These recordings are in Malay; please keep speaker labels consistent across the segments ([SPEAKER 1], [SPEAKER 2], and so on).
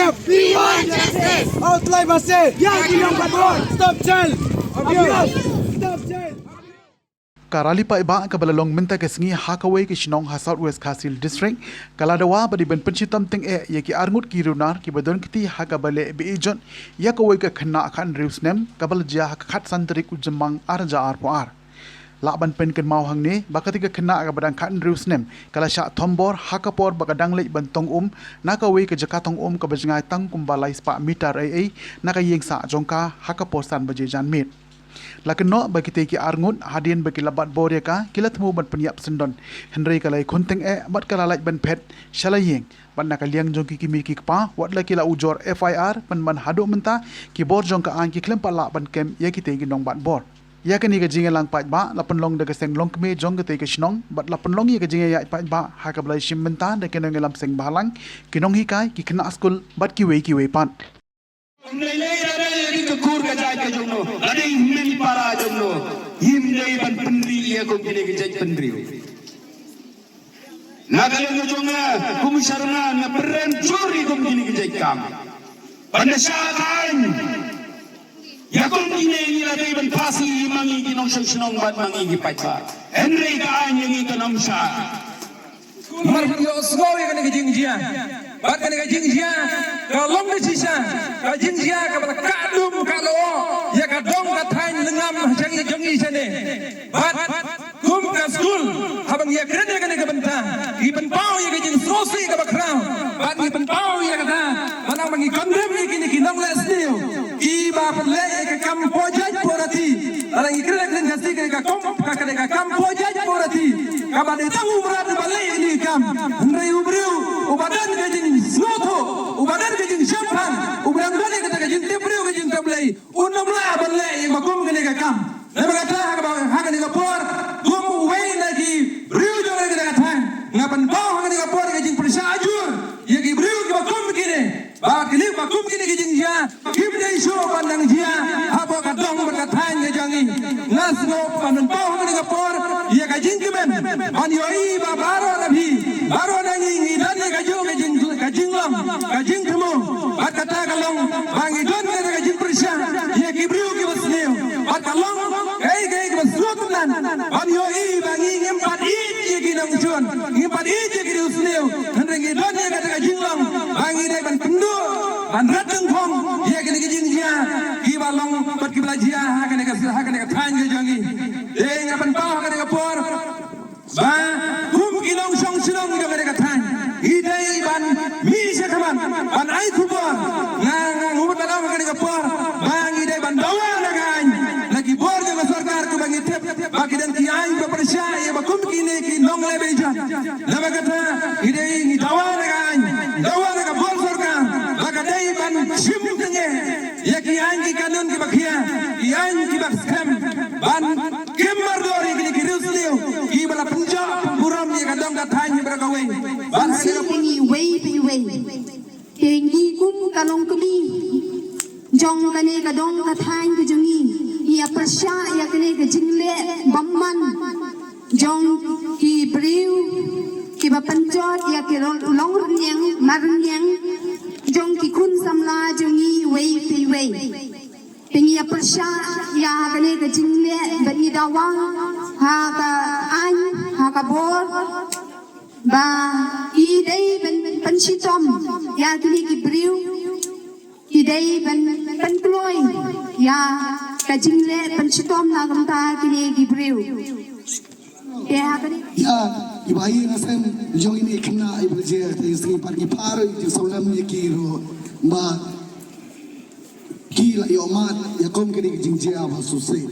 [SPEAKER 1] enough. We want justice. Outline masih. Yang bilang betul. Stop jail. Abuse. Stop jail.
[SPEAKER 2] Karali pa iba kabalalong minta kesengi hakaway ke Shinong ha Southwest Kasil District kaladawa badi ben penchitam ting yaki arngut kirunar ki badon kiti hakabale be ejon yakaway ka khna khan reusnem kabalja hakhat santrik ujamang arja arpoar laban pen ken mau hang ni bakati ka khna ka badang khan reusnem kalasha thombor hakapor bakadang le bantong nakaway ka jakatong ka bajngai tang kumbalai spa meter ai naka yengsa jongka hakapor san baje jan mit Lakeno bagi teki arngut hadian bagi labat boria ka kilat mu ban penyap sendon Henry kalai konteng bat kalalai ban pet shalayeng ban nakaliang jong ki kimi ki pa wat la kila ujor FIR ban hado menta ki bor jong ka an ki klem pala ban kem ya ki teki nong ban bor ya kani ka jinga lang pat ba lapan long daga seng long kme jong ka teki shnong bat lapan long ya ka jinga ya pat ba ha ka blai shim menta da kenong ngelam seng balang kinong hikai ki kena skul bat ki we pan
[SPEAKER 3] kur ka jai ka jongno ade himni para jongno himdei ban pendri ia ko gine ke jai pendri nagale no jonga kumisarna na beren chori ko gine ke jai kam banda syatan ya ko gine ni la dei ban pasi mangi ki nong shnong ban mangi ki pacha henry ka anyi ka nong sha mar yo sgo ya ke jing jia bat ka jing jia ka long ni sisa ka jing jia ka ba ka dum ka lo ya ka dong ka thain lengam jangi jangi sane bat kum ka school habang ya kren ka ne ka banta iban pau ya ka jing sosi ka ba krau bat iban pau ya ka ta manang mangi kondem ni kini kinong la stiu I ba perle ka kam pojaj porati arang ikren ka sti ka kom ka kam pojaj porati ka ba de tang umrat balai ini kam ndai ubriu ubadan ka jing snoto ubadan ka jing champagne ubrang dole ka jing tebriu ka jing tablai unam la balai yang magum ka ne ka kam na ba ta ha ka ne ka por gum wei na ki briu jole ka ta ngapan bau ha ka ne ka por ka jing prisa ajur ye ki briu ki magum ki ne ba ki ba kum ki ne ki jing ja kim dei sho pandang jia ha bo ka dong ba ka ta ne jangi ngas no pan bau ha ka ne ka por ye ka jing ki ben an yo I ba baro na bi baro na ngi dan ka jo ka jing lam ka jing thmo bat ka ta ka long bangi don ka jing prisa ye ki briu ki basneo bat ka long ei basrot nan an yo I bangi ngem pat I ye ki nang chuan ngem pat I ye ki usneo han ngi don ka jing lam bangi dai ban pendu ban rateng phong ye ki jing jia ki ba long bat ki belajia ha ka than ge jangi e ngapan pa ha ka por ba kum kinong song sinong ga mereka than idai ban mi se kaman ban ai kubor ngang hubut dalam ga por bang idai ban dawa na gan lagi bor ga sarkar ku bang itep bagi dan ki ai ba persya ba kum kine ki nong le beja lama kata idai ni dawa na gan dawa na bor sarkar bagi dai ban sim tenge ya ki ai ki kanun ki bakhia ki ai ki bak scam ban kemar dori ki rusliu ki bala puram ye kadang ka thain ni berkawai ban
[SPEAKER 4] pingi wei pingi kum kalong kumi jong kane kadong ka thain ku jungi ya persya ya kane ka jingle bamman jong ki briu ki ba panjot ya ki long nyang marnyang jong ki kun samla jungi wei pingi ya persya ya kane ka jingle bani dawang ha ka an ha ka bor ba idai ban shitom ya kini ki briu idai ban kloy ya ka jingle ban shitom na gamta kini ki briu ya kani
[SPEAKER 5] ya ibai na sem jong ini kena ibu je tisi pergi paru itu solam ye kiro ba kila yomat ya kom kini jingjia ba susai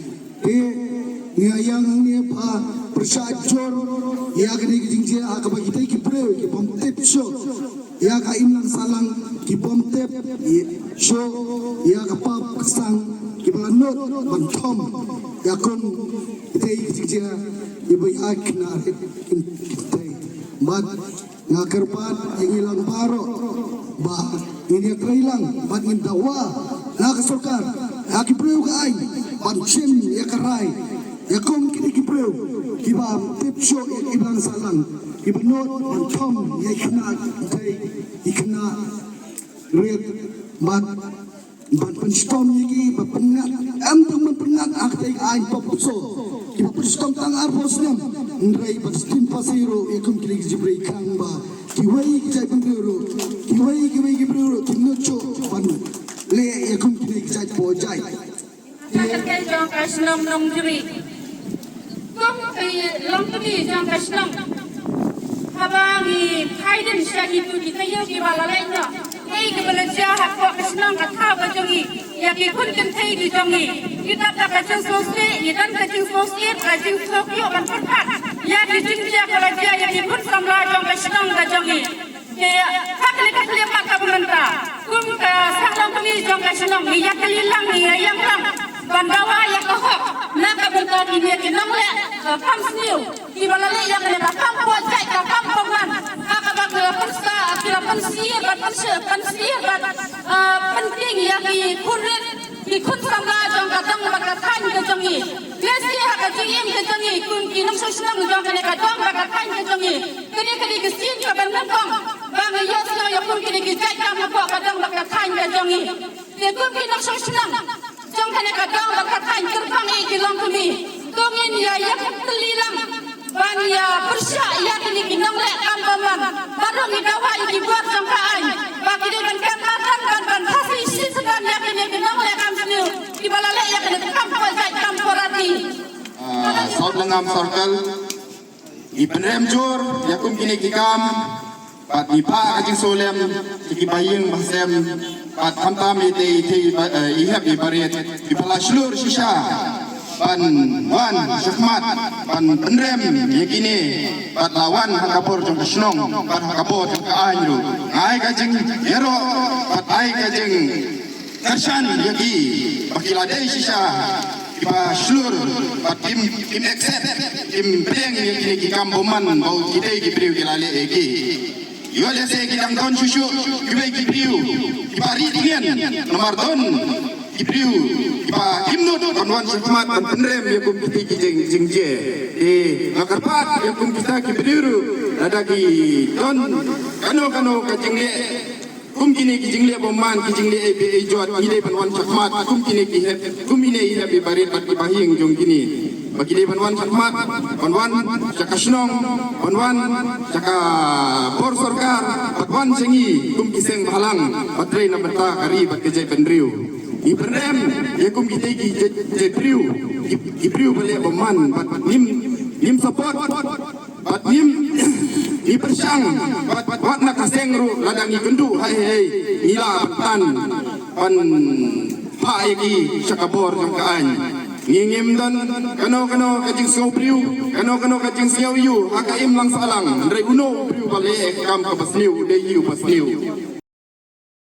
[SPEAKER 5] ngayang ni pa persajur ya kini jingjia ka bagi tai ki pre ki bom tep show ya ka imlang salang ki bom tep show ya ka pap sang ki balanot ban thom ya kom tai jingjia ibu ak na tai mat ngakerpat yang ilang baro ba ini kailang bat ngin dawa na kasukar aki preu ka ai ban chem ya karai ya kom kini ki preu ki ba tip show ibang salang ibnot ban thom ya ikna tai ikna red ban penstom lagi berpengat untuk mempengat aktai ain popuso kita penstom tang arbosnem ndrai bastin pasiro yakum kiri jibrei kangba kiwai kijai pendero kiwai tinocho ban le yakum kiri kijai pojai
[SPEAKER 6] Kakak jong kasnom nong juri. Kong long kami jong kasnom. Habangi kaiden syagi tu kita yogi balalainya. Hei kebelajar hakwa kasnom kata bajongi. Yaki kun kentai di jongi. Kita tak kacang sosir, kita kacang sosir, kacang sokyo kan perkat. Yaki jingja kelajar yaki kun samla jong kasnom bajongi. Kakli apa pemerintah. Kum ke salam kami jong kasnom. Miyak kelilang ni yang lang. Bandawa yang kahok, nak berkat ini kinong le, kam sniu, ibalale yang le kam pojai, kam peman, akabak pensa, kira pensier, penting yang dikurit, dikut sama jong kadang berkatan ke jongi, lesi hak jingim ke jongi, kun kinong sosnang jong kene kadang berkatan ke jongi, kene kesin ke bentong, bang yosno yakun kene kijai kam kok kadang berkatan ke jongi, kun kinong sosnang. Jong kene kadang berkatan gerbang ikilong kami. Tungin ya kelilang. Ban ya persya ya kini kinong lek kambaman. Baru ngidawa dibuat jangkaan. Bagi dia kan makan ban kasih isi segan ya kini kinong lek kamsniu. Di balale ya kini kampor jai kamporati.
[SPEAKER 3] Saud lengam circle. Ipenrem jor yakum kini kikam. Pat nipa kajing solem kikibaying bahsem pat kamtam ite ihab ibaret dipala slur shisha ban wan syahmat ban penrem yakini pat lawan hakapor jong kasnong pat hakapor jong kaanyu ai kajing yero pat ai kajing karsan yaki bakiladai shisha iba slur pat kim accept kim preng yakini kikam boman bau kidai kipriu kilale egi yo lese kita don susu kibai kipriu kibari dingin nomor don kipriu kiba kimnut konwan sifmat dan penrem yakum kita jingje ngakarpat yakum kita kipriu ada ki don kano kajingli kum kini kijingli boman kijingli ebe jot ile panwan sifmat kum kini kum ini ile bibarit pat kibahing jong kini bagi dia panwan sifmat panwan jakasnong panwan jaka por sorkar patwan sengi kum kiseng halang patre na benta kari bat kejai pendriu ibrem ya kum kita ki priu ki balik boman bat nim support bat nim ipersang bat nak kaseng ru ladangi kendu hai ngila betan pan pa yaki sakabor jangkaan ngingim dan kano kajing siaw priu kano kajing siaw yu hakaim lang salang ndray uno priu balik kam ka basniu de yu basniu